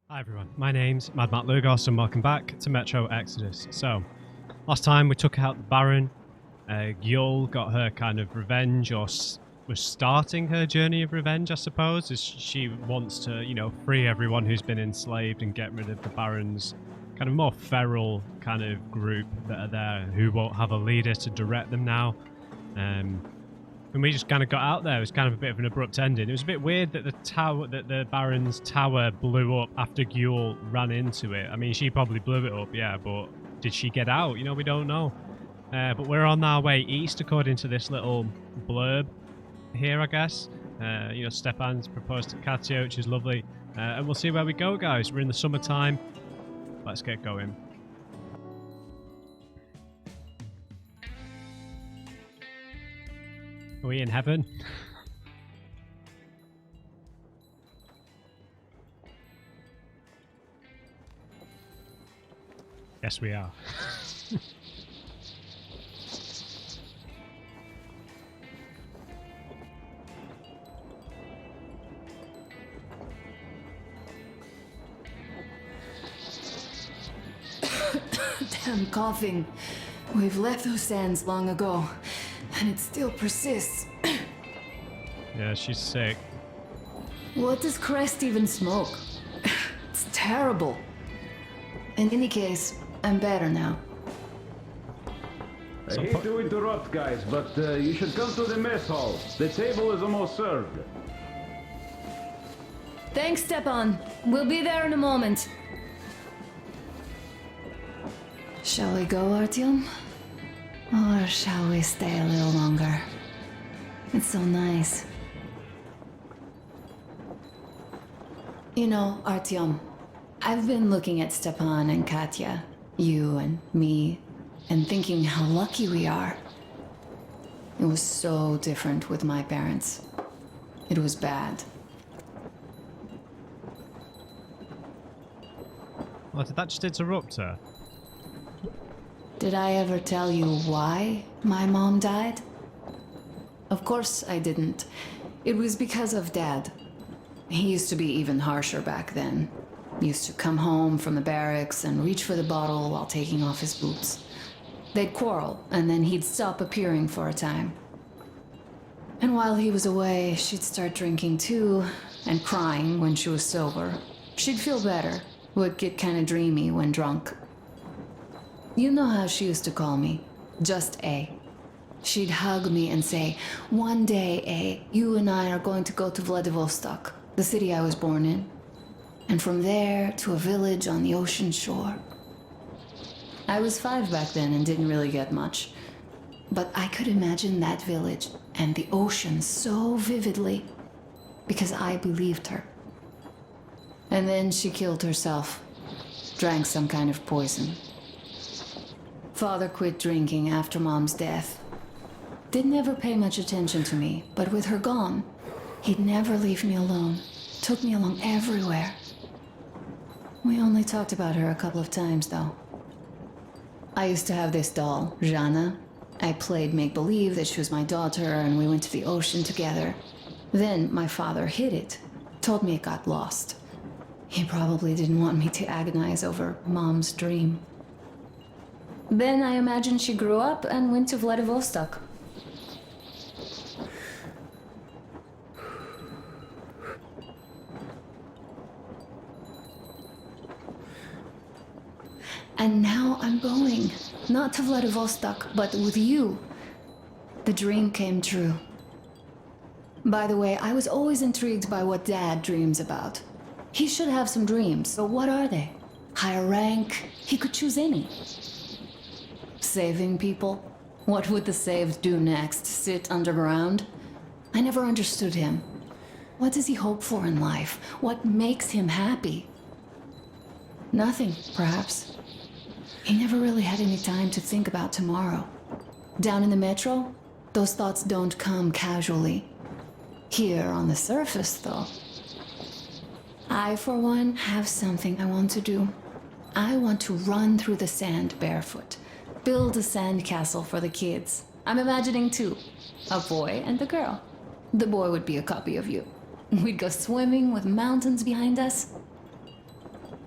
Hi everyone, my name's MadMatt Lugos and welcome back to Metro Exodus. So, last time we took out the Baron, Gyul got her kind of revenge, or was starting her journey of revenge, I suppose, as she wants to, free everyone who's been enslaved and get rid of the Baron's kind of more feral kind of group that are there, who won't have a leader to direct them now. And we just kind of got out there. It was kind of a bit of an abrupt ending. It was a bit weird that the Baron's tower blew up after Gyul ran into it. I mean, she probably blew it up, yeah, but did she get out? We don't know. But we're on our way east, according to this little blurb here, I guess. Stepan's proposed to Katya, which is lovely. And we'll see where we go, guys. We're in the summertime. Let's get going. Are we in heaven? Yes, we are. Damn coughing. We've left those sands long ago, and it still persists. Yeah, she's sick. What does Crest even smoke? It's terrible. In any case, I'm better now. I hate to interrupt, guys, but you should come to the mess hall. The table is almost served. Thanks, Stepan. We'll be there in a moment. Shall we go, Artyom? Or shall we stay a little longer? It's so nice. You know, Artyom, I've been looking at Stepan and Katya, you and me, and thinking how lucky we are. It was so different with my parents. It was bad. Oh, did that just interrupt her? Did I ever tell you why my mom died? Of course I didn't. It was because of Dad. He used to be even harsher back then. Used to come home from the barracks and reach for the bottle while taking off his boots. They'd quarrel, and then he'd stop appearing for a time. And while he was away, she'd start drinking too, and crying when she was sober. She'd feel better, would get kinda dreamy when drunk. You know how she used to call me? Just A. She'd hug me and say, "One day, A, you and I are going to go to Vladivostok, the city I was born in. And from there to a village on the ocean shore." I was 5 back then and didn't really get much. But I could imagine that village and the ocean so vividly because I believed her. And then she killed herself. Drank some kind of poison. Father quit drinking after Mom's death. Didn't ever pay much attention to me, but with her gone, he'd never leave me alone. Took me along everywhere. We only talked about her a couple of times, though. I used to have this doll, Jana. I played make-believe that she was my daughter, and we went to the ocean together. Then my father hid it, told me it got lost. He probably didn't want me to agonize over Mom's dream. Then I imagine she grew up and went to Vladivostok. And now I'm going, not to Vladivostok, but with you. The dream came true. By the way, I was always intrigued by what Dad dreams about. He should have some dreams, but what are they? Higher rank? He could choose any. Saving people? What would the saved do next? Sit underground? I never understood him. What does he hope for in life? What makes him happy? Nothing, perhaps. He never really had any time to think about tomorrow. Down in the metro, those thoughts don't come casually. Here on the surface, though. I, for one, have something I want to do. I want to run through the sand barefoot. Build a sandcastle for the kids. I'm imagining 2. A boy and a girl. The boy would be a copy of you. We'd go swimming with mountains behind us.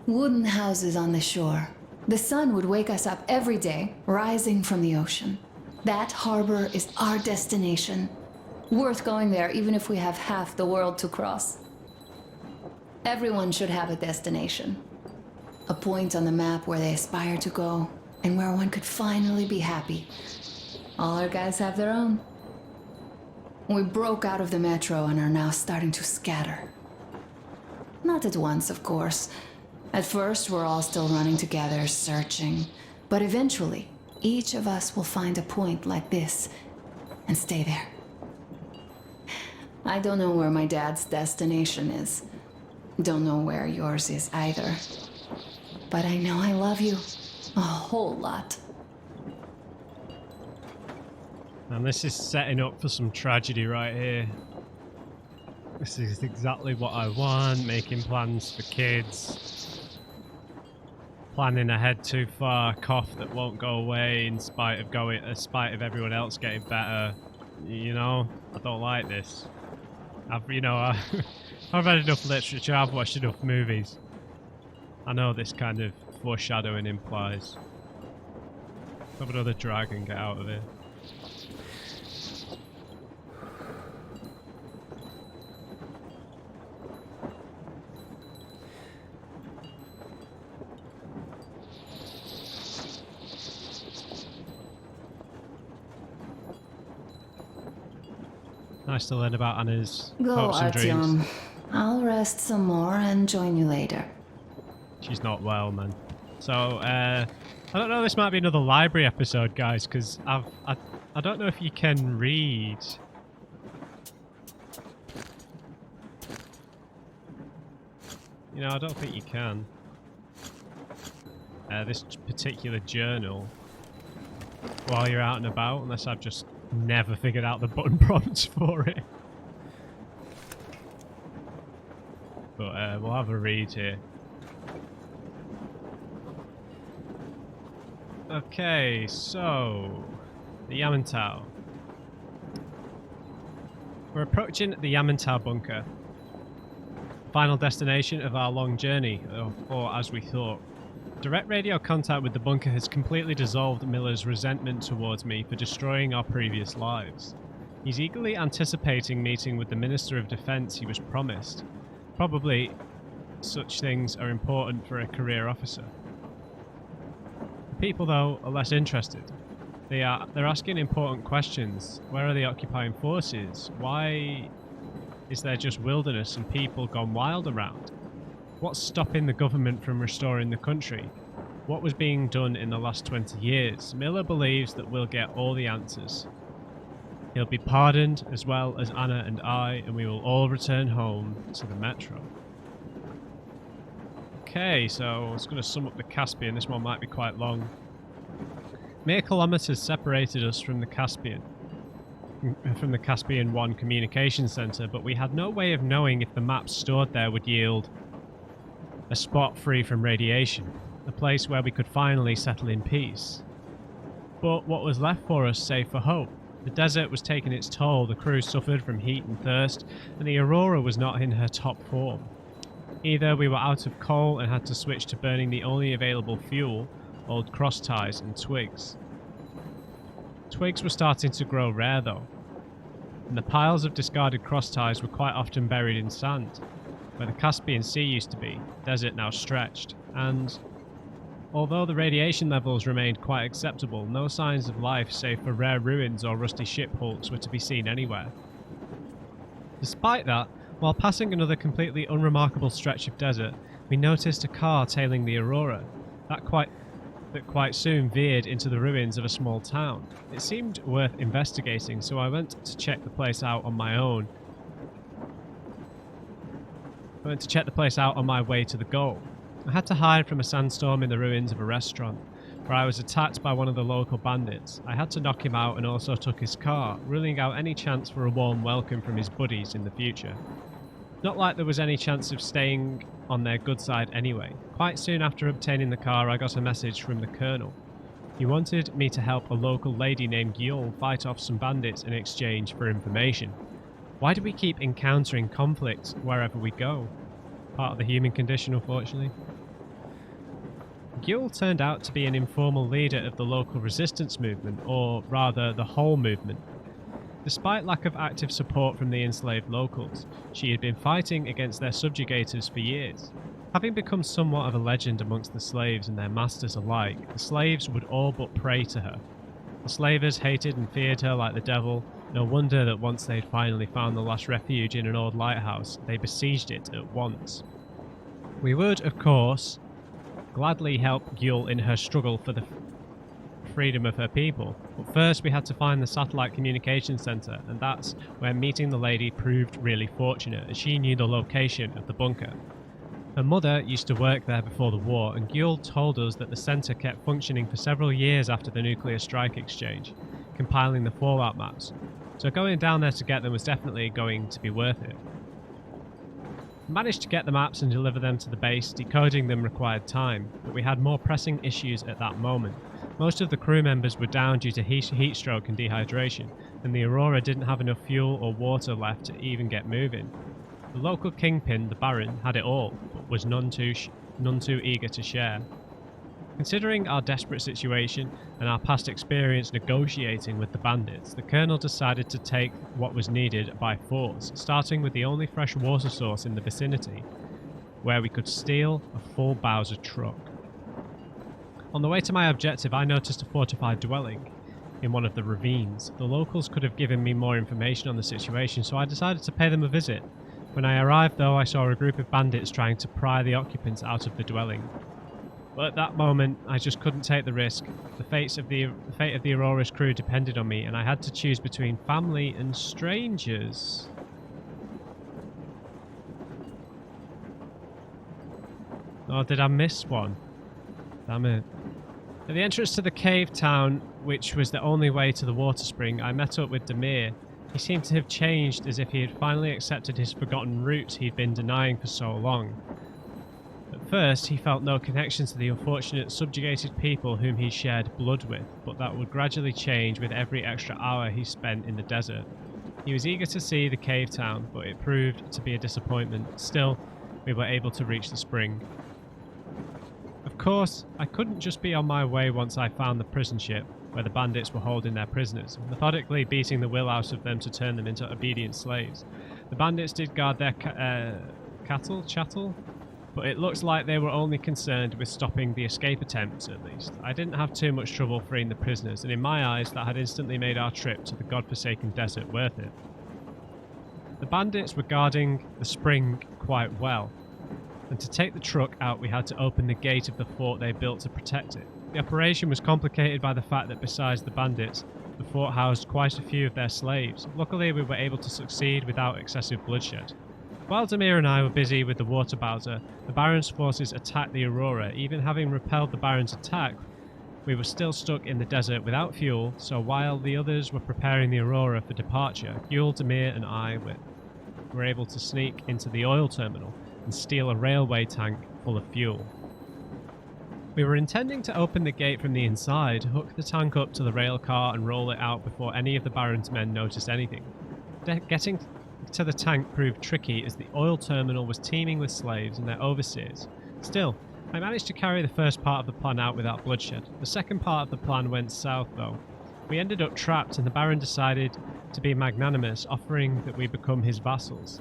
Wooden houses on the shore. The sun would wake us up every day, rising from the ocean. That harbor is our destination. Worth going there even if we have half the world to cross. Everyone should have a destination. A point on the map where they aspire to go, and where one could finally be happy. All our guys have their own. We broke out of the metro and are now starting to scatter. Not at once, of course. At first, we're all still running together, searching. But eventually, each of us will find a point like this and stay there. I don't know where my dad's destination is. Don't know where yours is either. But I know I love you a whole lot. And this is setting up for some tragedy right here. This is exactly what I want, making plans for kids. Planning ahead too far, cough that won't go away in spite of everyone else getting better. You know, I don't like this. I've read enough literature, I've watched enough movies. I know this kind of foreshadowing implies. Have another drag and get out of here. Nice to learn about Anna's Go, hopes and dreams. Artyom. I'll rest some more and join you later. She's not well, man. So, I don't know, this might be another library episode, guys, because I don't know if you can read. You know, I don't think you can. This particular journal while you're out and about, unless I've just never figured out the button prompts for it. But we'll have a read here. Okay, so the Yamantau. We're approaching the Yamantau bunker. Final destination of our long journey, or as we thought. Direct radio contact with the bunker has completely dissolved Miller's resentment towards me for destroying our previous lives. He's eagerly anticipating meeting with the Minister of Defense he was promised. Probably such things are important for a career officer. The people, though, are less interested. They're asking important questions. Where are the occupying forces? Why is there just wilderness and people gone wild around? What's stopping the government from restoring the country? What was being done in the last 20 years? Miller believes that we'll get all the answers. He'll be pardoned, as well as Anna and I, and we will all return home to the metro. Okay, so I was going to sum up the Caspian. This one might be quite long. Mere kilometers separated us from the Caspian 1 communication center, but we had no way of knowing if the maps stored there would yield a spot free from radiation, a place where we could finally settle in peace. But what was left for us save for hope? The desert was taking its toll, the crew suffered from heat and thirst, and the Aurora was not in her top form. Either we were out of coal and had to switch to burning the only available fuel, old cross ties and twigs. Twigs were starting to grow rare though, and the piles of discarded cross ties were quite often buried in sand. Where the Caspian Sea used to be, the desert now stretched, and although the radiation levels remained quite acceptable, no signs of life save for rare ruins or rusty ship hulks were to be seen anywhere. Despite that, while passing another completely unremarkable stretch of desert, we noticed a car tailing the Aurora, that quite soon veered into the ruins of a small town. It seemed worth investigating, so I went to check the place out on my own. I went to check the place out on my way to the goal. I had to hide from a sandstorm in the ruins of a restaurant, where I was attacked by one of the local bandits. I had to knock him out and also took his car, ruling out any chance for a warm welcome from his buddies in the future. Not like there was any chance of staying on their good side anyway. Quite soon after obtaining the car, I got a message from the colonel. He wanted me to help a local lady named Yul fight off some bandits in exchange for information. Why do we keep encountering conflict wherever we go? Part of the human condition, unfortunately. Gyul turned out to be an informal leader of the local resistance movement, or rather the whole movement. Despite lack of active support from the enslaved locals, she had been fighting against their subjugators for years. Having become somewhat of a legend amongst the slaves and their masters alike, the slaves would all but pray to her. The slavers hated and feared her like the devil. No wonder that once they'd finally found the last refuge in an old lighthouse, they besieged it at once. We would, of course, gladly help Gyul in her struggle for the freedom of her people, but first we had to find the satellite communication centre, and that's where meeting the lady proved really fortunate, as she knew the location of the bunker. Her mother used to work there before the war, and Gyul told us that the centre kept functioning for several years after the nuclear strike exchange, compiling the fallout maps, so going down there to get them was definitely going to be worth it. We managed to get the maps and deliver them to the base. Decoding them required time, but we had more pressing issues at that moment. Most of the crew members were down due to heat stroke and dehydration, and the Aurora didn't have enough fuel or water left to even get moving. The local kingpin, the Baron, had it all, but was none too eager to share. Considering our desperate situation and our past experience negotiating with the bandits, the Colonel decided to take what was needed by force, starting with the only fresh water source in the vicinity, where we could steal a full Bowser truck. On the way to my objective, I noticed a fortified dwelling in one of the ravines. The locals could have given me more information on the situation, so I decided to pay them a visit. When I arrived, though, I saw a group of bandits trying to pry the occupants out of the dwelling. But at that moment, I just couldn't take the risk. The fate of the Aurora's crew depended on me, and I had to choose between family and strangers. Oh, did I miss one? Damn it. At the entrance to the cave town, which was the only way to the water spring, I met up with Dmitry. He seemed to have changed, as if he had finally accepted his forgotten roots he'd been denying for so long. At first, he felt no connection to the unfortunate subjugated people whom he shared blood with, but that would gradually change with every extra hour he spent in the desert. He was eager to see the cave town, but it proved to be a disappointment. Still, we were able to reach the spring. Of course, I couldn't just be on my way once I found the prison ship, where the bandits were holding their prisoners, methodically beating the will out of them to turn them into obedient slaves. The bandits did guard their chattel, but it looks like they were only concerned with stopping the escape attempts, at least. I didn't have too much trouble freeing the prisoners, and in my eyes that had instantly made our trip to the godforsaken desert worth it. The bandits were guarding the spring quite well, and to take the truck out we had to open the gate of the fort they built to protect it. The operation was complicated by the fact that besides the bandits, the fort housed quite a few of their slaves. Luckily we were able to succeed without excessive bloodshed. While Dmitry and I were busy with the water Bowser, the Baron's forces attacked the Aurora. Even having repelled the Baron's attack, we were still stuck in the desert without fuel, so while the others were preparing the Aurora for departure, Gyul, Dmitry and I were able to sneak into the oil terminal and steal a railway tank full of fuel. We were intending to open the gate from the inside, hook the tank up to the rail car and roll it out before any of the Baron's men noticed anything. Getting to the tank proved tricky as the oil terminal was teeming with slaves and their overseers. Still, I managed to carry the first part of the plan out without bloodshed. The second part of the plan went south though. We ended up trapped and the Baron decided to be magnanimous, offering that we become his vassals.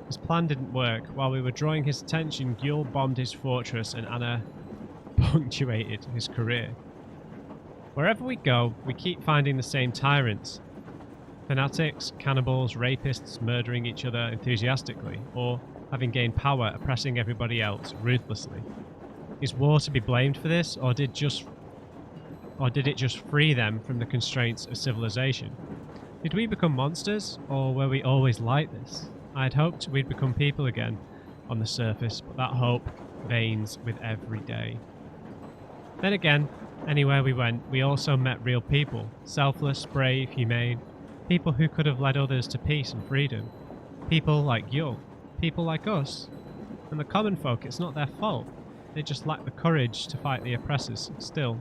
His plan didn't work. While we were drawing his attention, Gyul bombed his fortress and Anna punctuated his career. Wherever we go, we keep finding the same tyrants. Fanatics, cannibals, rapists murdering each other enthusiastically, or having gained power, oppressing everybody else ruthlessly. Is war to be blamed for this, or did it just free them from the constraints of civilization? Did we become monsters, or were we always like this? I had hoped we'd become people again on the surface, but that hope wanes with every day. Then again, anywhere we went, we also met real people. Selfless, brave, humane. People who could have led others to peace and freedom. People like you. People like us. And the common folk, it's not their fault. They just lack the courage to fight the oppressors. Still,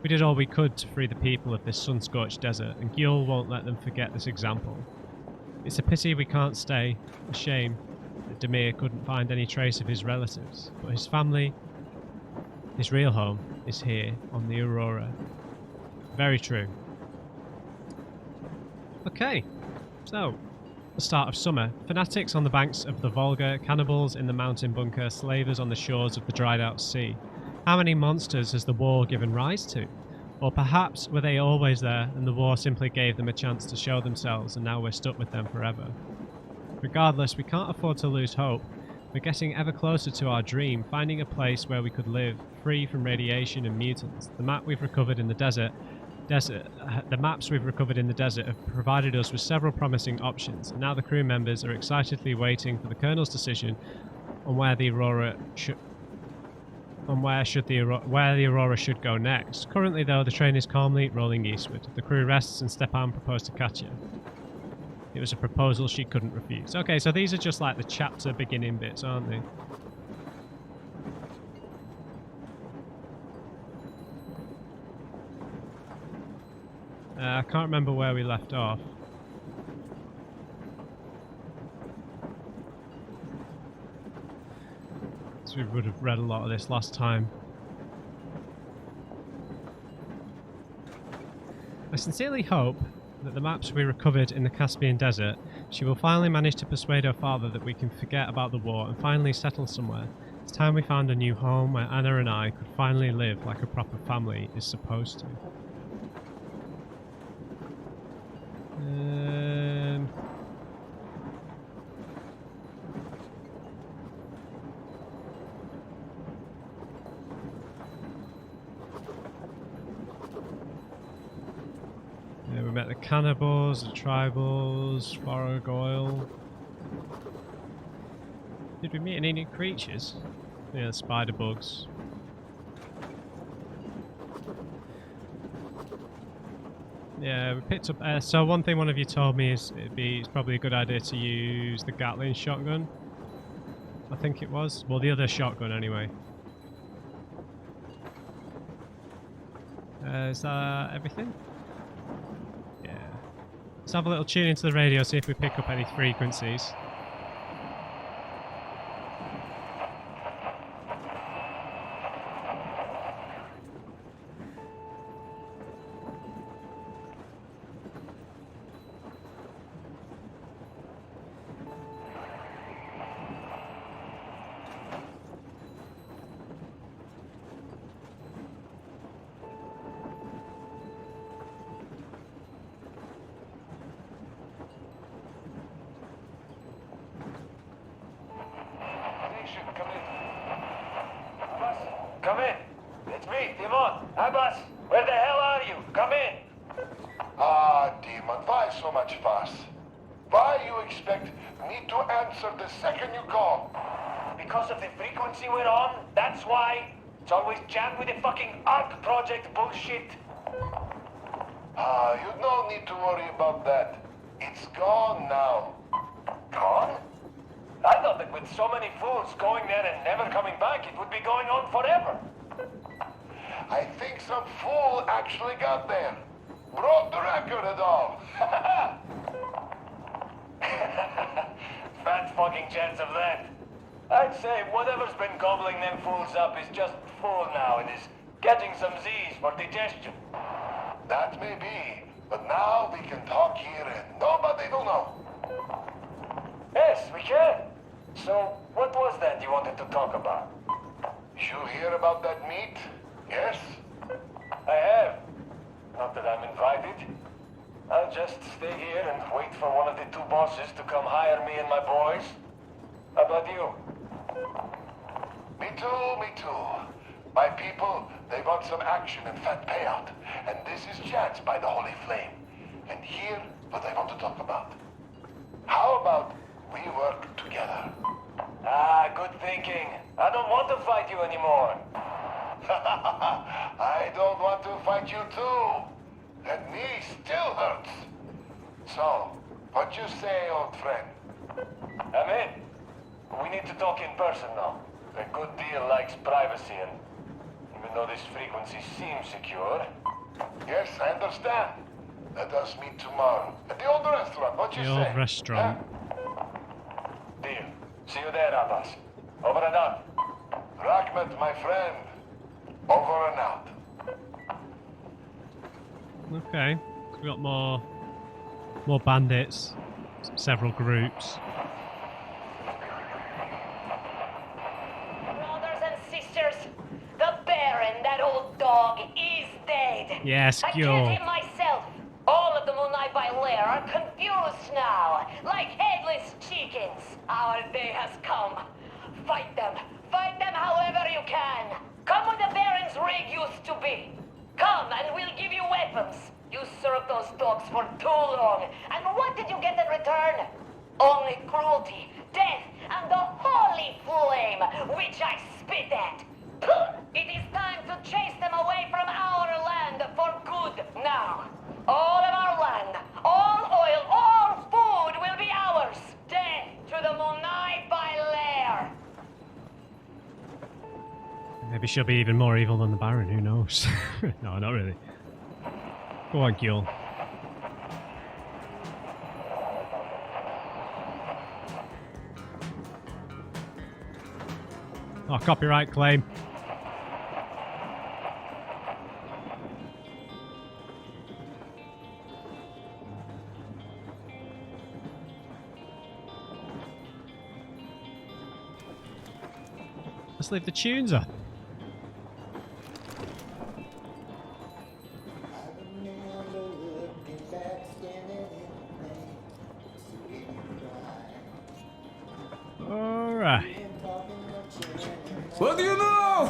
we did all we could to free the people of this sun-scorched desert, and Gyul won't let them forget this example. It's a pity we can't stay. A shame that Dmitry couldn't find any trace of his relatives, but his family His real home is here on the Aurora. Very true. Okay, so the start of summer. Fanatics on the banks of the Volga, cannibals in the mountain bunker, slavers on the shores of the dried out sea. How many monsters has the war given rise to? Or perhaps were they always there and the war simply gave them a chance to show themselves and now we're stuck with them forever? Regardless, we can't afford to lose hope. We're getting ever closer to our dream, finding a place where we could live, free from radiation and mutants. The maps we've recovered in the desert have provided us with several promising options, and now the crew members are excitedly waiting for the Colonel's decision on where the Aurora should go next. Currently, though, the train is calmly rolling eastward. The crew rests, and Stepan proposed to Katya. It was a proposal she couldn't refuse. Okay, so these are just like the chapter beginning bits, aren't they? I can't remember where we left off. So we would have read a lot of this last time. I sincerely hope that the maps we recovered in the Caspian Desert, she will finally manage to persuade her father that we can forget about the war and finally settle somewhere. It's time we found a new home where Anna and I could finally live like a proper family is supposed to. Yeah, we met the cannibals, the tribals, Faragoyle. Did we meet any new creatures? Yeah, the spider bugs. Yeah, we picked up. So one thing one of you told me is it's probably a good idea to use the Gatling shotgun. I think it was. Well, the other shotgun anyway. Is that everything? Yeah. Let's have a little tune into the radio, see if we pick up any frequencies. Come in. It's me, Timon. Hi, boss. Where the hell are you? Come in. Ah, Demon, why so much fuss? Why you expect me to answer the second you call? Because of the frequency we're on? That's why? It's always jammed with the fucking ARC project bullshit. Ah, you no need to worry about that. It's gone now. Gone? I thought that with so many fools going there and never coming back, it would be going on forever. I think some fool actually got there. Broke the record and all. Fat fucking chance of that. I'd say whatever's been gobbling them fools up is just full now and is getting some Z's for digestion. That may be, but now we can talk here and nobody will know. Yes, we can. So, what was that you wanted to talk about? You hear about that meat? Yes? I have. Not that I'm invited. I'll just stay here and wait for one of the two bosses to come hire me and my boys. How about you? Me too, me too. My people, they want some action and fat payout. And this is chance by the Holy Flame. And here, what I want to talk about. How about we work together? Ah, good thinking. I don't want to fight you anymore. I don't want to fight you too. That knee still hurts. So, what you say, old friend? I'm in. We need to talk in person now. A good deal likes privacy, and even though this frequency seems secure... Yes, I understand. Let us meet tomorrow at the old restaurant. What you say? The old restaurant. Deal. See you there, Abbas. Over and out. Rahmat, my friend. Over and out. Okay, we got more bandits, several groups. Brothers and sisters, the Baron, that old dog, is dead. Yes, I Gil. killed him myself. All of the Moonlight by Lair are confused now, like headless chickens. Our day has come. Fight them however you can. Come where the Baron's rig used to be. Come and we'll give you weapons. You served those dogs for too long. And what did you get in return? Only cruelty, death, and the holy flame, which I spit at. It is time to chase them away from our land for good now. All of our land, all oil, all food will be ours. Death to the Moonlight by Lair. Maybe she'll be even more evil than the Baron, who knows? No, not really. Go on, Gil. Oh, copyright claim. Let's leave the tunes up. Alright. What do you know?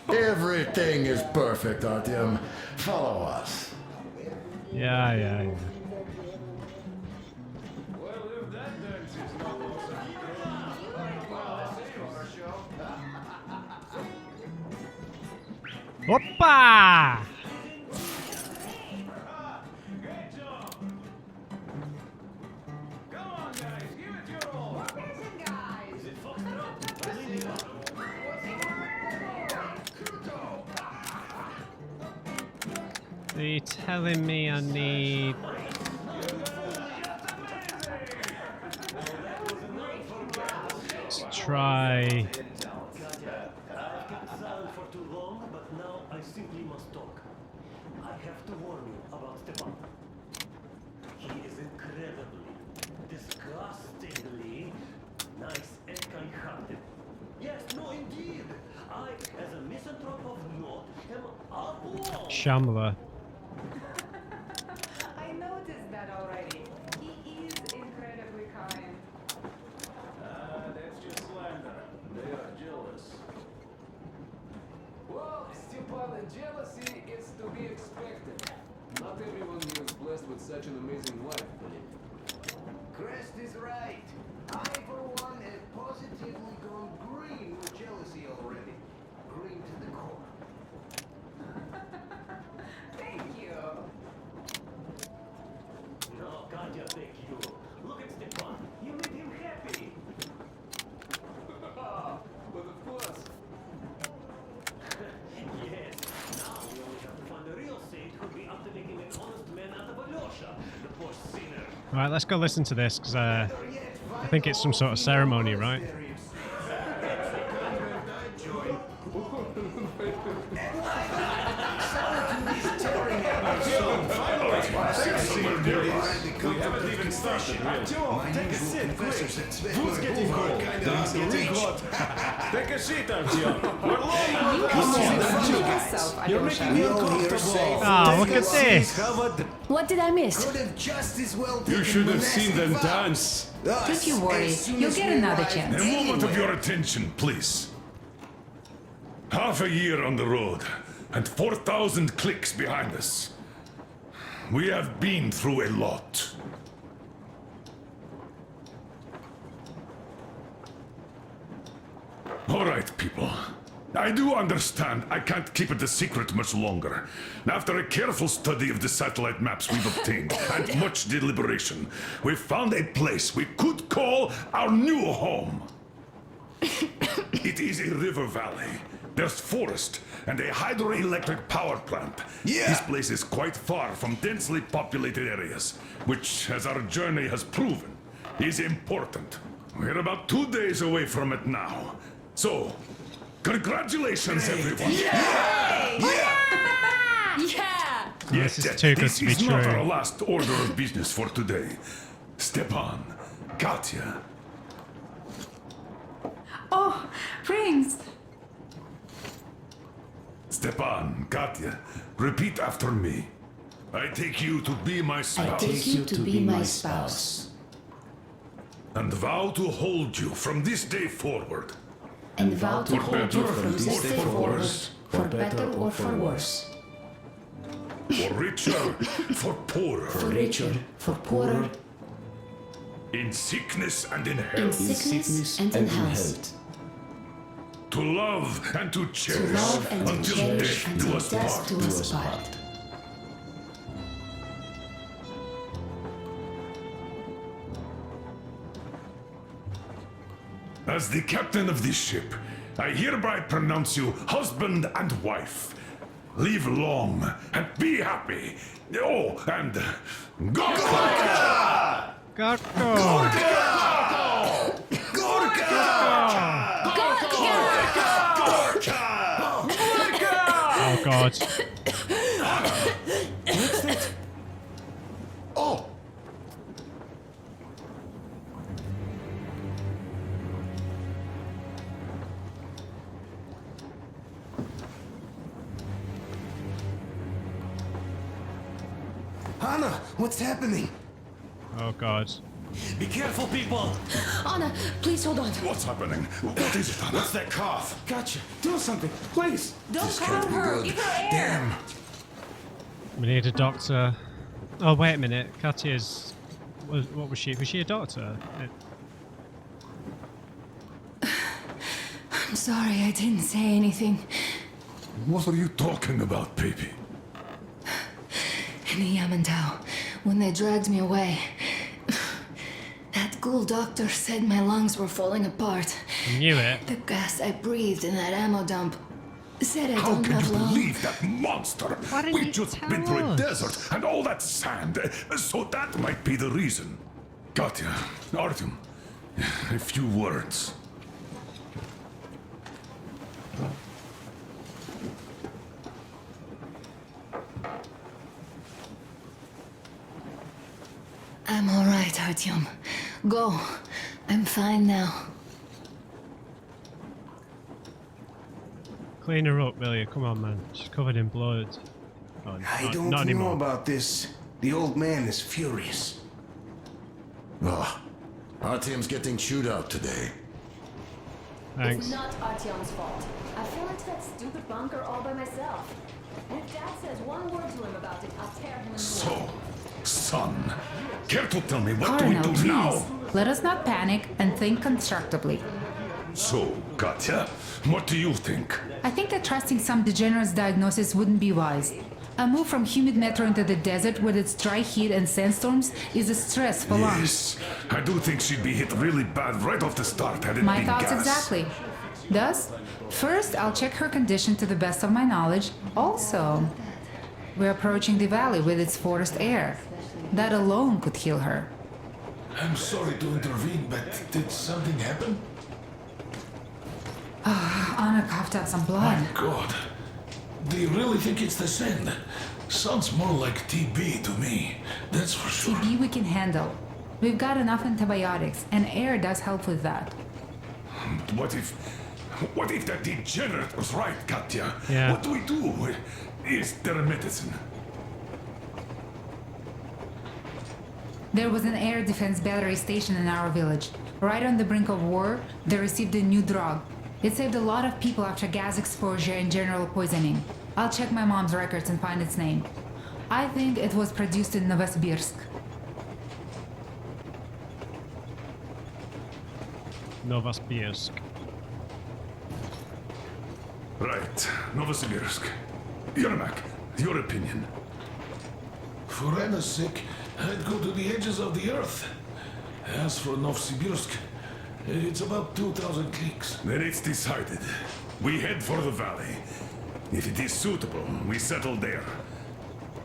Everything is perfect, Artyom. Follow us. Yeah. Well, if that dance is not Hoppa! Great job! Come on, guys, give it your all! Are you telling me I need... Let's try... For too long, but now I simply must talk. I have to warn you about Stepan. He is incredibly, disgustingly nice and kind-hearted. Yes, no, indeed. I, as a misanthrope of note, am appalled. Shambler. I noticed that already. He is incredibly kind. That's just slander. They are jealous. Well, Stepan, jealousy is to be expected. Not everyone here is blessed with such an amazing wife, believe me. Crest is right. I, for one, have positively gone green with jealousy already. Green to the core. Thank you. No, Katya, thank you. Look at Stepan. You made him happy. But of course. Yes. Now we only have to find a real saint who'll be up to making an honest man out of Alyosha, the poor sinner. Alright, let's go listen to this, because I think it's some sort of ceremony, right? We haven't even started. Artyom, take a seat, quick. Food's getting cold. Drinks getting hot. Take a seat, Artyom. We're long now. You're making me uncomfortable. Oh, look at this! What did I miss? Could have just as well You taken should have monastic seen them vow. dance. Don't you worry, you'll get another chance. A moment of your attention, please. Half a year on the road, and 4,000 clicks behind us. We have been through a lot. All right, people. I do understand I can't keep it a secret much longer. After a careful study of the satellite maps we've obtained, and much deliberation, we've found a place we could call our new home. It is a river valley. There's forest and a hydroelectric power plant. This place is quite far from densely populated areas, which, as our journey has proven, is important. We're about 2 days away from it now. So, congratulations, everyone. Yeah! This is too good to be This is not our true. last order of business for today. Stepan, Katya, Oh, rings! Stepan, Katya, repeat after me. I take you to be my I spouse take you to be my spouse, and vow to hold you from this day forward. and vow to hold you from this or day for forward, worse. for better or for worse, For richer, for poorer, for richer, for poorer, in sickness and in in health, sickness and in health, to love and to to cherish love and to until cherish death do until us death part. do us part. As the captain of this ship, I hereby pronounce you husband and wife. Live long and be happy. Oh, and Gorka! Gorko! Oh god. Oh! Anna, what's happening? Oh god. Be careful, people! Anna, please hold on. What's happening? What is it, Anna? What's that cough? Gotcha. Do something, please. Don't calm her! Give her air! Damn. We need a doctor. Oh wait a minute. Katya's. What was she? Was she a doctor? I'm sorry I didn't say anything. What are you talking about, baby? In the Yamantau, when they dragged me away, that ghoul doctor said my lungs were falling apart. Knew it. The gas I breathed in that ammo dump said I How don't can have you lungs. believe that monster? Why didn't We've you just tell been through a us? desert and all that sand, so that might be the reason. Katya, Artyom, a few words. I'm all right, Artyom. Go. I'm fine now. Clean her up, will you? Come on, man. She's covered in blood. Oh, I not don't know anymore. about this. The old man is furious. Ah, Artyom's getting chewed out today. Thanks. It's not Artyom's fault. I fell into that stupid bunker all by myself. And if Dad says one word to him about it, I'll tear him in two. So, son, care to tell me what Colonel, do we do please. now? Let us not panic and think constructively. So, Katya, what do you think? I think that trusting some degenerate's diagnosis wouldn't be wise. A move from humid metro into the desert with its dry heat and sandstorms is a stress for lungs. Yes, I do think she'd be hit really bad right off the start had it My been thoughts gas. exactly. Thus, first I'll check her condition to the best of my knowledge. Also, we're approaching the valley with its forest air. That alone could heal her. I'm sorry to intervene, but did something happen? Anna coughed out some blood. My God. Do you really think it's the sand? Sounds more like TB to me. That's for sure. TB we can handle. We've got enough antibiotics, and air does help with that. What if that degenerate was right, Katya? Yeah. What do we do? Is there a medicine? There was an air defense battery station in our village. Right on the brink of war, they received a new drug. It saved a lot of people after gas exposure and general poisoning. I'll check my mom's records and find its name. I think it was produced in Novosibirsk. Novosibirsk. Right, Novosibirsk. Yermak, your opinion. For Anna's sake, I'd go to the edges of the earth. As for Novosibirsk, it's about 2,000 cliques. Then it's decided. We head for the valley. If it is suitable, we settle there.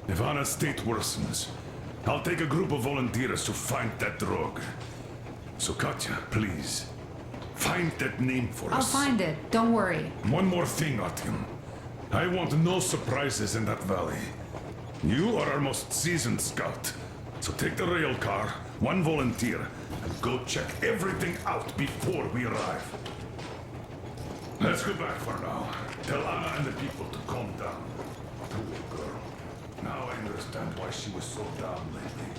If Anna's state worsens, I'll take a group of volunteers to find that drug. So Katya, please, find that name for I'll us. find it, don't worry. One more thing, Artyom. I want no surprises in that valley. You are our most seasoned scout. So take the rail car, one volunteer, and go check everything out before we arrive. Let's go back for now. Tell Anna and the people to calm down. Poor girl. Now I understand why she was so down lately.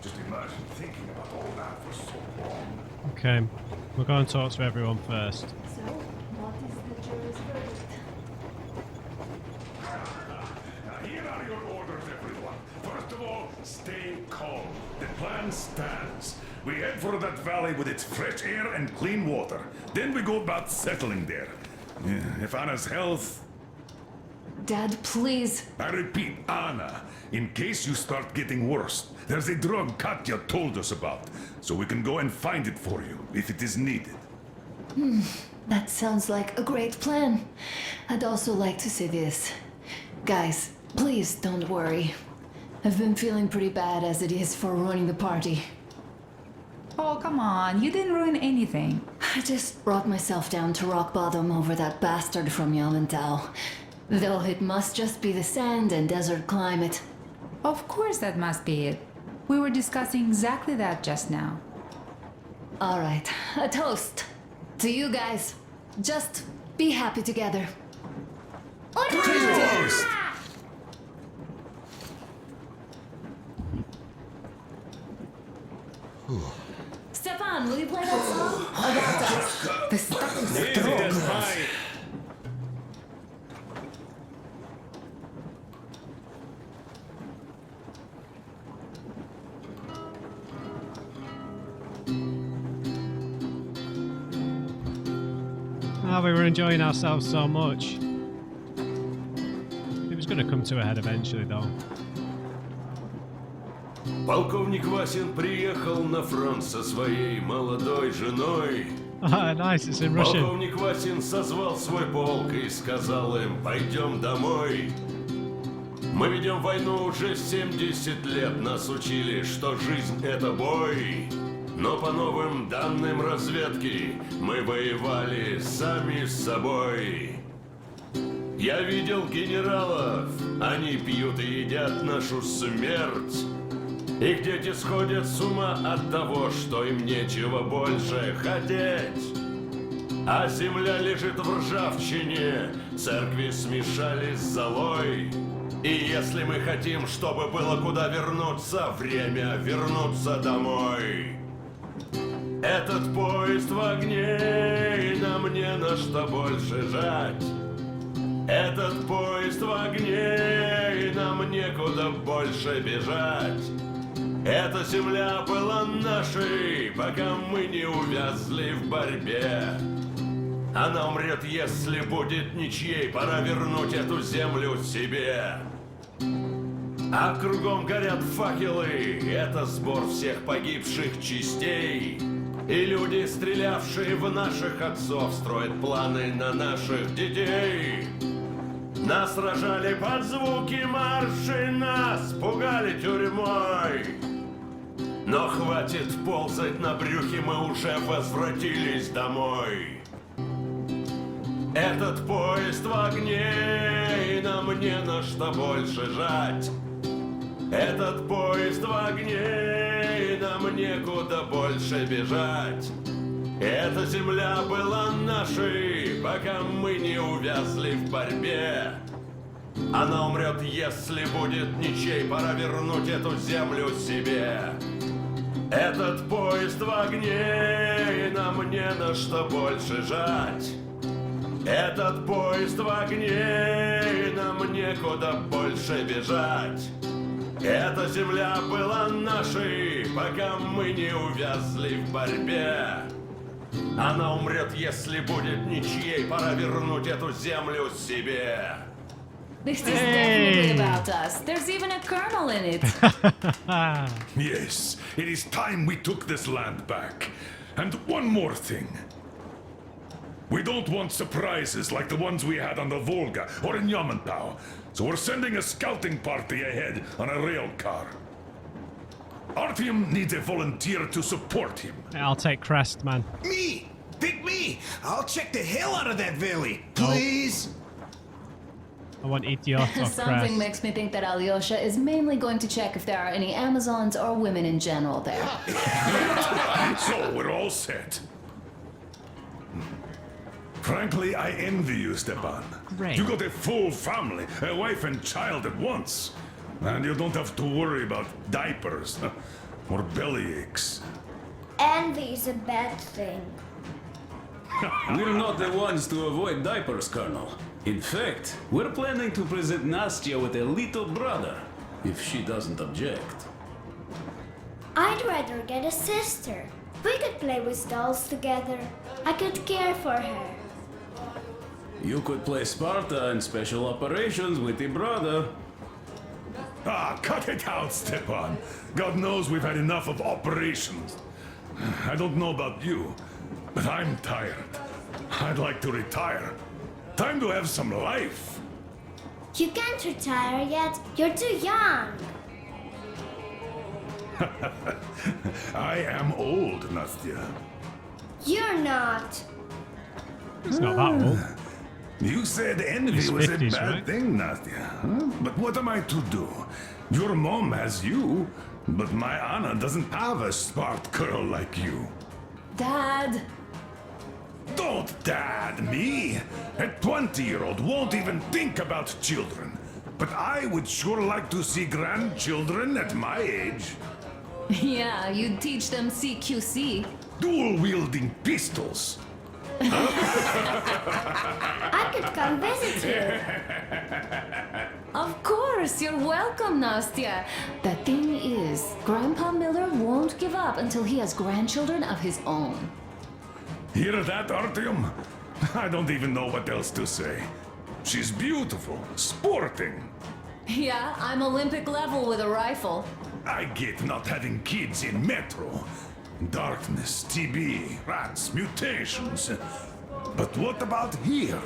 Just imagine thinking about all that for so long. Okay, we'll go and talk to everyone first. So, what is the jury's verdict? Now, here are your orders, everyone. First of all, stay calm. The plan stands. We head for that valley with its fresh air and clean water. Then we go about settling there. If Anna's health... Dad, please. I repeat, Anna, in case you start getting worse, there's a drug Katya told us about, so we can go and find it for you, if it is needed. That sounds like a great plan. I'd also like to say this. Guys, please don't worry. I've been feeling pretty bad as it is for ruining the party. Oh, come on, you didn't ruin anything. I just brought myself down to rock bottom over that bastard from Yamantau. Though it must just be the sand and desert climate. Of course that must be it. We were discussing exactly that just now. Alright, a toast. To you guys. Just be happy together. Toast! Stefan, will you play that song? About us. The stuff is Easy, that's fine. We were enjoying ourselves so much. It was going to come to a head eventually, though. Полковник Васин приехал на фронт со своей молодой женой. Nice, it's in Russian. Полковник Васин созвал свой полк и сказал им: пойдем домой. Мы ведем войну уже 70 лет, нас учили, что жизнь это бой. Но по новым данным разведки мы воевали сами с собой. Я видел генералов, они пьют и едят нашу смерть. Их дети сходят с ума от того, что им нечего больше хотеть. А земля лежит в ржавчине, церкви смешались с золой. И если мы хотим, чтобы было куда вернуться, время вернуться домой. Этот поезд в огне, и нам не на что больше жать. Этот поезд в огне, и нам некуда больше бежать. Эта земля была нашей, пока мы не увязли в борьбе. Она умрет, если будет ничьей, пора вернуть эту землю себе. А кругом горят факелы, это сбор всех погибших частей. И люди, стрелявшие в наших отцов, строят планы на наших детей. Нас сражали под звуки маршей, нас пугали тюрьмой. Но хватит ползать на брюхе, мы уже возвратились домой. Этот поезд в огне, и нам не на что больше жать. Этот поезд в огне, и нам некуда больше бежать. Эта земля была нашей, пока мы не увязли в борьбе. Она умрет, если будет ничей, пора вернуть эту землю себе. Этот поезд в огне, и нам не на что больше жать. Этот поезд в огне, и нам некуда больше бежать. Эта земля была нашей, пока мы не увязли в борьбе. Она умрет, если будет ничьей, пора вернуть эту землю себе. This is definitely about us. There's even a colonel in it. Yes, it is time we took this land back. And one more thing. We don't want surprises like the ones we had on the Volga or in Yamantau, so we're sending a scouting party ahead on a rail car. Artyom needs a volunteer to support him. I'll take Crest, man. Me! Pick me! I'll check the hell out of that valley. Please! I want idiot or Something crest. makes me think that Alyosha is mainly going to check if there are any Amazons or women in general there. So we're all set. Frankly, I envy you, Stepan. Great. You got a full family, a wife and child at once. And you don't have to worry about diapers or belly aches. Envy is a bad thing. We're not the ones to avoid diapers, Colonel. In fact, we're planning to present Nastya with a little brother, if she doesn't object. I'd rather get a sister. We could play with dolls together. I could care for her. You could play Sparta in special operations with your brother. Ah, cut it out, Stepan. God knows we've had enough of operations. I don't know about you, but I'm tired. I'd like to retire. Time to have some life. You can't retire yet. You're too young. I am old, Nastya. You're not. It's not that old. You said envy He's was 50s, a bad right? thing, Nastya. Huh? But what am I to do? Your mom has you, but my Anna doesn't have a smart girl like you. Dad! Don't dad me! A 20-year-old won't even think about children. But I would sure like to see grandchildren at my age. Yeah, you'd teach them CQC. Dual-wielding pistols. I could come visit you. Of course, you're welcome, Nastya. The thing is, Grandpa Miller won't give up until he has grandchildren of his own. Hear that, Artyom? I don't even know what else to say. She's beautiful, sporting. Yeah, I'm Olympic level with a rifle. I get not having kids in Metro. Darkness, TB, rats, mutations. But what about here?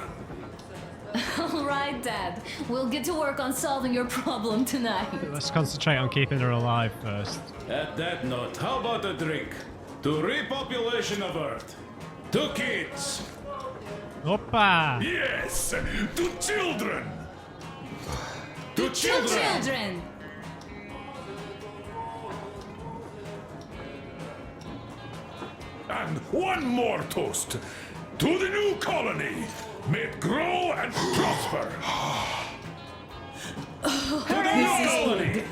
All right, Dad. We'll get to work on solving your problem tonight. Let's concentrate on keeping her alive first. At that note, how about a drink? To repopulation of Earth. To kids. Opa! Yes! To children! To children! Children! And one more toast. To the new colony. May it grow and prosper. To the new colony.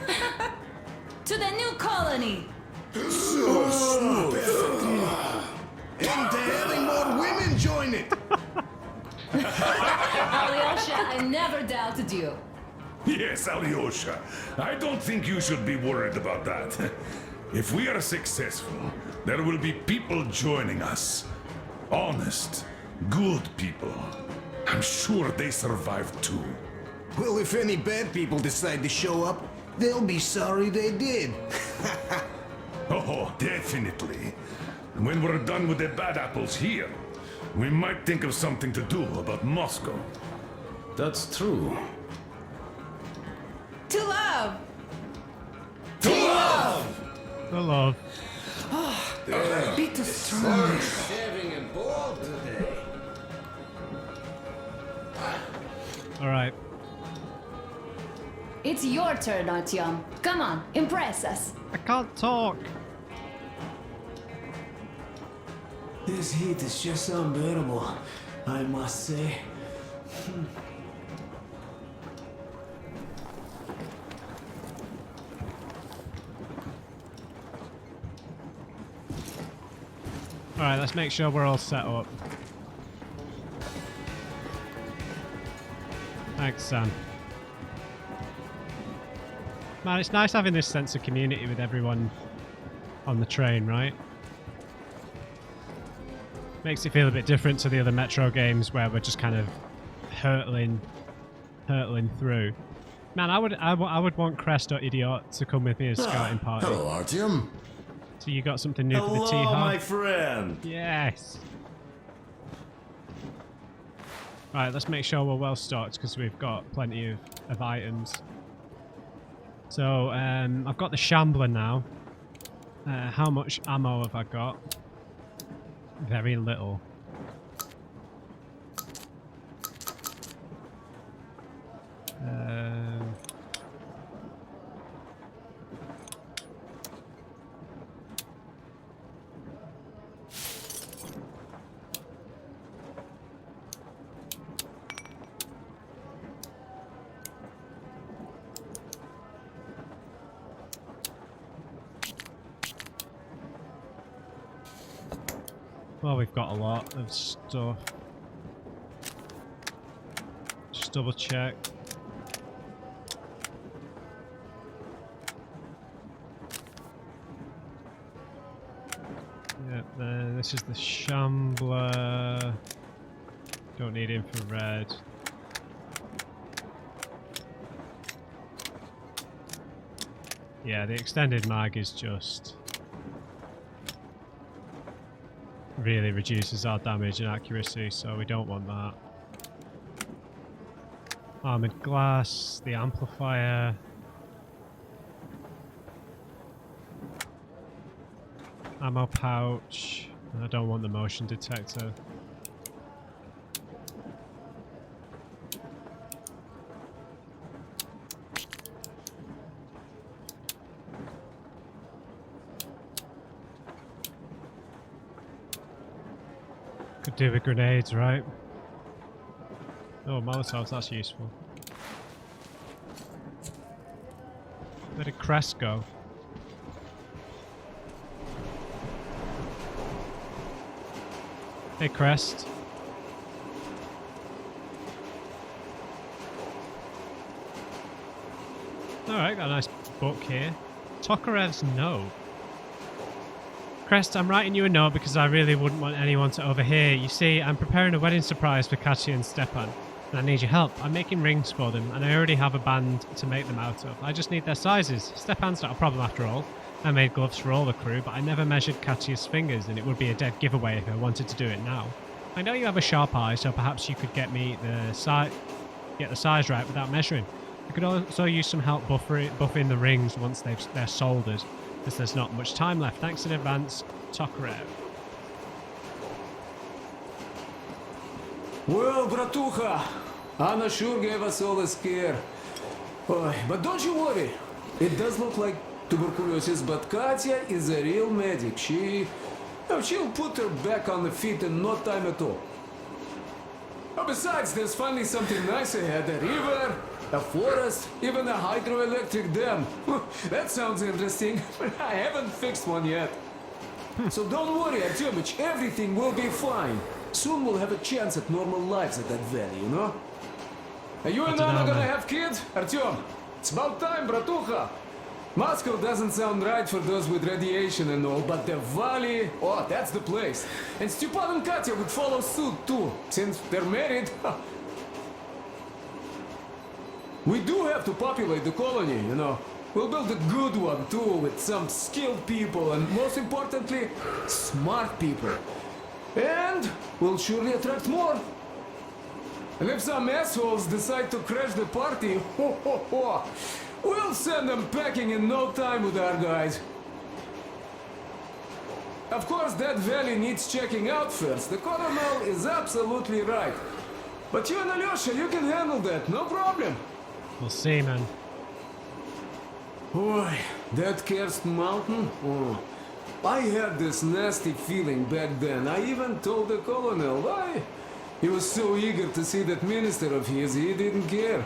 To the new colony! So smooth. And to having more women join it. Alyosha, I never doubted you. Yes, Alyosha. I don't think you should be worried about that. If we are successful, there will be people joining us. Honest, good people. I'm sure they survive too. Well, if any bad people decide to show up, they'll be sorry they did. Oh, definitely. When we're done with the bad apples here, we might think of something to do about Moscow. That's true. To love! To love! The love. Be too strong. Saving and bold today. Alright. It's your turn, Artyom. Come on, impress us. I can't talk. This heat is just unbearable, I must say. Alright, let's make sure we're all set up. Thanks, Sam. Man, it's nice having this sense of community with everyone on the train, right? Makes it feel a bit different to the other Metro games where we're just kind of hurtling through. Man, I would want Crest or Idiot to come with me as scouting party. Hello, Artyom. So you got something new for the tea, Hello, huh? my friend. Yes. Right, let's make sure we're well stocked because we've got plenty of items. So I've got the Shambler now. How much ammo have I got? Very little. Well, we've got a lot of stuff. Just double check. Yep, then this is the Shambler. Don't need infrared. Yeah, the extended mag is just really reduces our damage and accuracy, so we don't want that. Armored glass, the amplifier. Ammo pouch. I don't want the motion detector. Could do with grenades, right? Oh, Molotovs, that's useful. Where did Crest go? Hey, Crest. Alright, got a nice book here. Tokarev's note. Crest, I'm writing you a note because I really wouldn't want anyone to overhear. You see, I'm preparing a wedding surprise for Katya and Stepan, and I need your help. I'm making rings for them, and I already have a band to make them out of. I just need their sizes. Stepan's not a problem after all. I made gloves for all the crew, but I never measured Katya's fingers, and it would be a dead giveaway if I wanted to do it now. I know you have a sharp eye, so perhaps you could get me the size right without measuring. I could also use some help buffing the rings once they're soldered, as there's not much time left. Thanks in advance, Tokarev. Well, bratucha, Anna sure gave us all a scare. But don't you worry. It does look like tuberculosis, but Katya is a real medic. She'll put her back on the feet in no time at all. Besides, there's finally something nice ahead. A river, a forest, even a hydroelectric dam. That sounds interesting, but I haven't fixed one yet. So don't worry, Artyomich, everything will be fine. Soon we'll have a chance at normal lives at that valley, you know? Are you and Anna gonna have kids, Artyom? It's about time, bratucha. Moscow doesn't sound right for those with radiation and all, but the valley, oh, that's the place. And Stepan and Katya would follow suit too, since they're married. We do have to populate the colony, you know. We'll build a good one too, with some skilled people and, most importantly, smart people. And we'll surely attract more. And if some assholes decide to crash the party, we'll send them packing in no time with our guys. Of course, that valley needs checking out first. The colonel is absolutely right. But you and Alyosha, you can handle that, no problem. We'll see, man. Boy, that cursed mountain? Oh, I had this nasty feeling back then. I even told the colonel why. He was so eager to see that minister of his, he didn't care.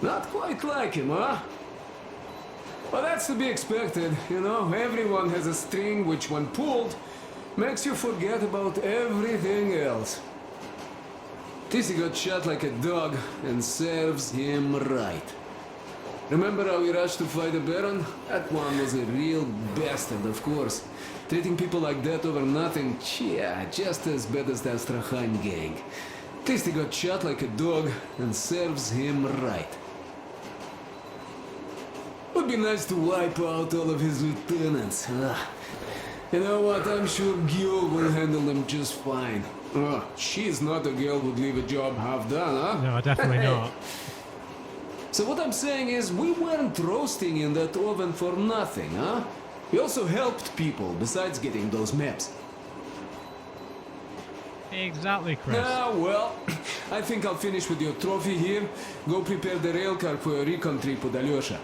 Not quite like him, huh? Well, that's to be expected, you know. Everyone has a string which, when pulled, makes you forget about everything else. Tissy got shot like a dog, and serves him right. Remember how we rushed to fight the Baron? That one was a real bastard, of course. Treating people like that over nothing, yeah, just as bad as the Astrakhan gang. Tissy got shot like a dog, and serves him right. Would be nice to wipe out all of his lieutenants. You know what, I'm sure Gil will handle them just fine. She's not a girl who'd leave a job half done, huh? No, definitely not. So what I'm saying is, we weren't roasting in that oven for nothing, huh? We also helped people, besides getting those maps. Exactly, Chris. Well, I think I'll finish with your trophy here. Go prepare the railcar for a recon trip with Alyosha.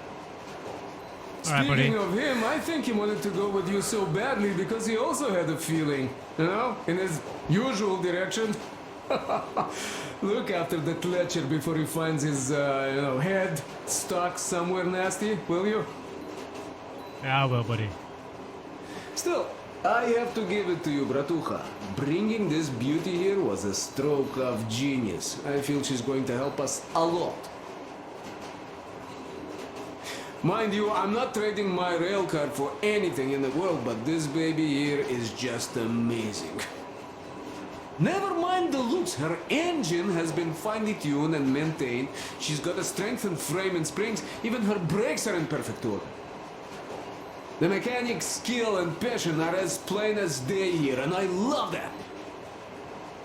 Speaking of him, I think he wanted to go with you so badly because he also had a feeling, you know, in his usual direction. Look after that lecher before he finds his, head stuck somewhere nasty, will you? Yeah, I will, buddy. Still, I have to give it to you, bratucha. Bringing this beauty here was a stroke of genius. I feel she's going to help us a lot. Mind you, I'm not trading my rail car for anything in the world, but this baby here is just amazing. Never mind the looks, her engine has been finely tuned and maintained. She's got a strengthened frame and springs, even her brakes are in perfect order. The mechanic's skill and passion are as plain as day here, and I love that.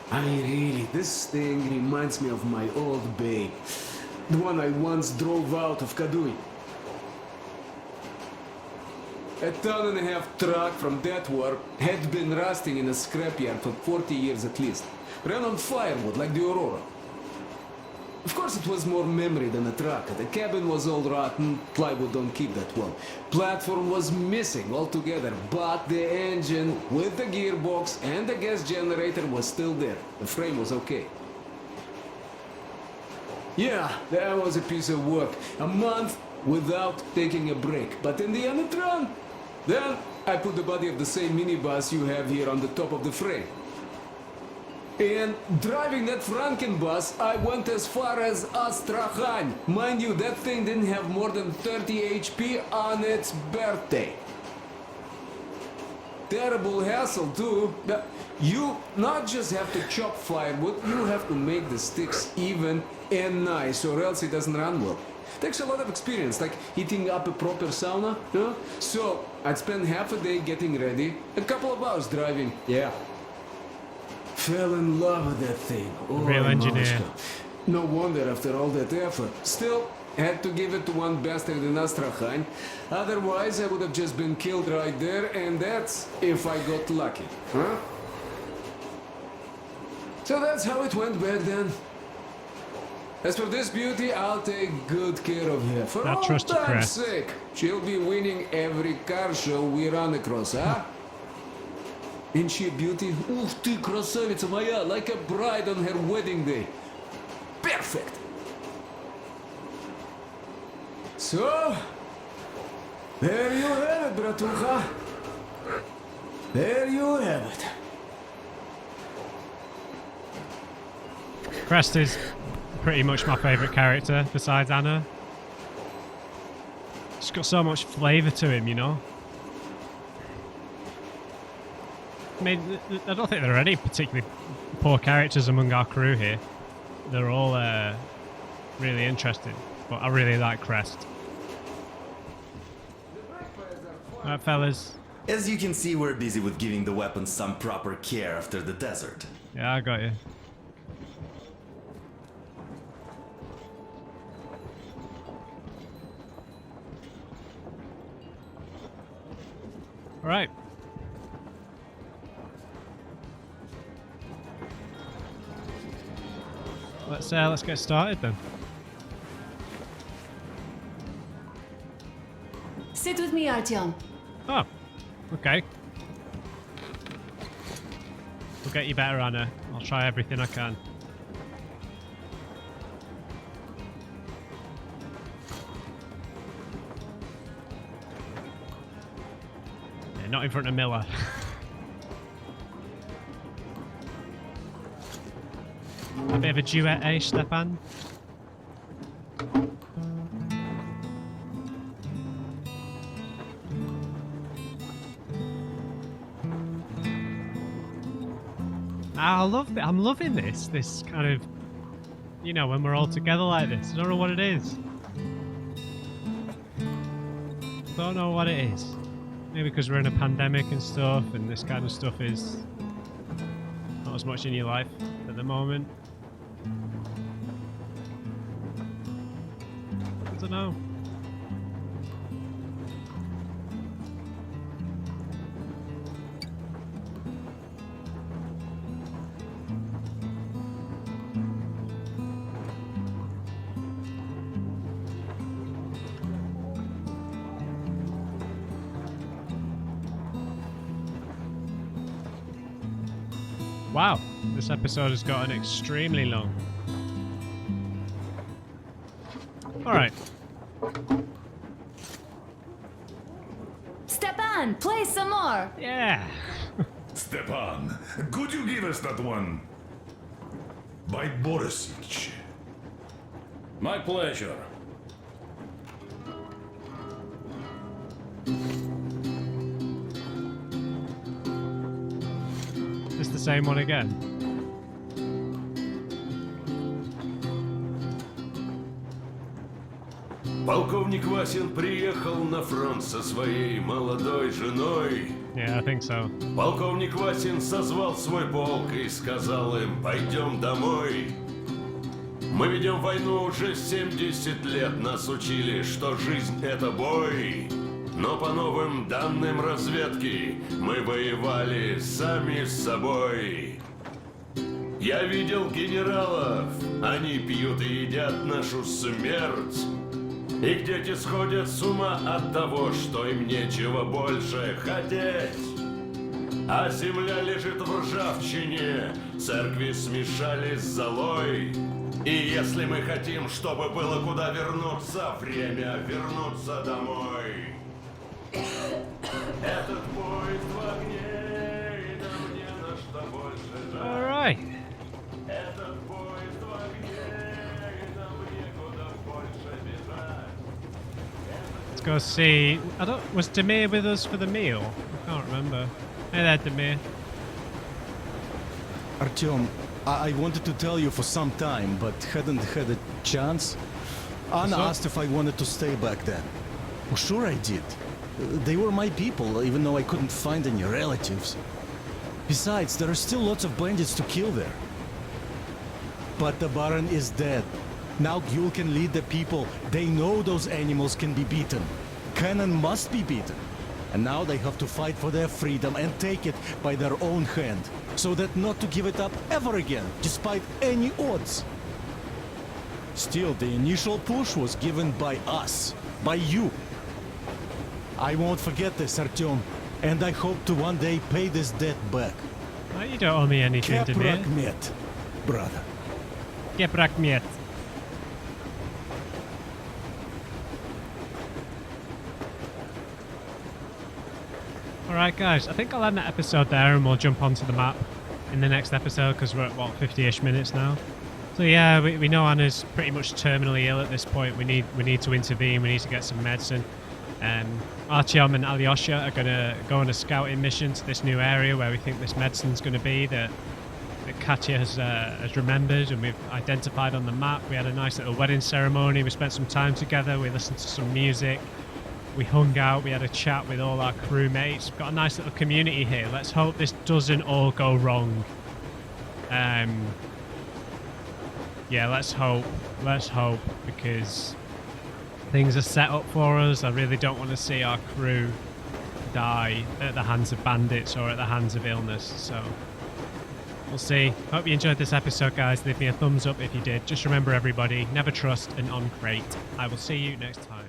I mean, really, this thing reminds me of my old babe, the one I once drove out of Kadui. A 1.5-ton truck from that war had been rusting in a scrapyard for 40 years at least. Ran on firewood like the Aurora. Of course it was more memory than a truck. The cabin was all rotten, plywood don't keep that well. Platform was missing altogether, but the engine with the gearbox and the gas generator was still there. The frame was okay. Yeah, that was a piece of work. A month without taking a break. But in the end it ran. Then I put the body of the same minibus you have here on the top of the frame. And driving that Frankenbus, I went as far as Astrakhan. Mind you, that thing didn't have more than 30 HP on its birthday. Terrible hassle too. You not just have to chop firewood, you have to make the sticks even and nice, or else it doesn't run well. Takes a lot of experience, like heating up a proper sauna, you know? So, I'd spend half a day getting ready, a couple of hours driving, yeah. Fell in love with that thing. Oh, real engineer. Moshka. No wonder after all that effort. Still, had to give it to one bastard in Astrakhan. Otherwise, I would have just been killed right there, and that's if I got lucky, huh? So that's how it went back then. As for this beauty, I'll take good care of her. For all time's sake, she'll be winning every car show we run across, huh? Ain't she a beauty? Ух ты, красавица моя, like a bride on her wedding day. Perfect! So, there you have it, bratucha. There you have it. Crest is pretty much my favourite character besides Anna. He's got so much flavour to him, you know? I mean, I don't think there are any particularly poor characters among our crew here. They're all really interesting, but I really like Crest. Alright, fellas. As you can see, we're busy with giving the weapons some proper care after the desert. Yeah, I got you. Alright. Let's get started then. Sit with me, Artyom. Oh, okay. We'll get you better, Anna. I'll try everything I can. Yeah, not in front of Miller. A bit of a duet, eh, Stepan? I love it. I'm loving this kind of, you know, when we're all together like this. I don't know what it is. Don't know what it is. Maybe because we're in a pandemic and stuff, and this kind of stuff is not as much in your life at the moment. I don't know. Wow, this episode has gotten extremely long. Alright. Step out! on, play some more. Yeah. Stepan, could you give us that one? By Borisich. My pleasure. It's the same one again. Полковник Васин приехал на фронт со своей молодой женой. Yeah, I think so. Полковник Васин созвал свой полк и сказал им: пойдем домой. Мы ведем войну уже 70 лет, нас учили, что жизнь это бой. Но по новым данным разведки мы воевали сами с собой. Я видел генералов, они пьют и едят нашу смерть. Их дети сходят с ума от того, что им нечего больше хотеть. А земля лежит в ржавчине, церкви смешались с золой. И если мы хотим, чтобы было куда вернуться, время вернуться домой. Этот поезд в огне, и нам не на что больше жать. All right. Этот поезд в огне, и нам некуда больше бежать. Let's go see. Was Demir with us for the meal? I can't remember. Hey there, Demir. Artyom, I wanted to tell you for some time, but hadn't had a chance. Anna asked if I wanted to stay back then. Well, sure I did. They were my people, even though I couldn't find any relatives. Besides, there are still lots of bandits to kill there. But the Baron is dead. Now Gyul can lead the people. They know those animals can be beaten. Cannon must be beaten. And now they have to fight for their freedom and take it by their own hand. So that not to give it up ever again, despite any odds. Still, the initial push was given by us. By you. I won't forget this, Artyom. And I hope to one day pay this debt back. No, you don't owe me anything, Demir. Keprakmet, brother. Keprakmet. Alright guys, I think I'll end that episode there and we'll jump onto the map in the next episode because we're at, what, 50-ish minutes now. So yeah, we know Anna's pretty much terminally ill at this point. We need to intervene, we need to get some medicine. Artyom and Alyosha are going to go on a scouting mission to this new area where we think this medicine's going to be that Katya has remembered and we've identified on the map. We had a nice little wedding ceremony, we spent some time together, we listened to some music. We hung out, we had a chat with all our crewmates. We've got a nice little community here. Let's hope this doesn't all go wrong. Yeah, let's hope. Let's hope, because things are set up for us. I really don't want to see our crew die at the hands of bandits or at the hands of illness. So, we'll see. Hope you enjoyed this episode, guys. Leave me a thumbs up if you did. Just remember, everybody, never trust an on-crate. I will see you next time.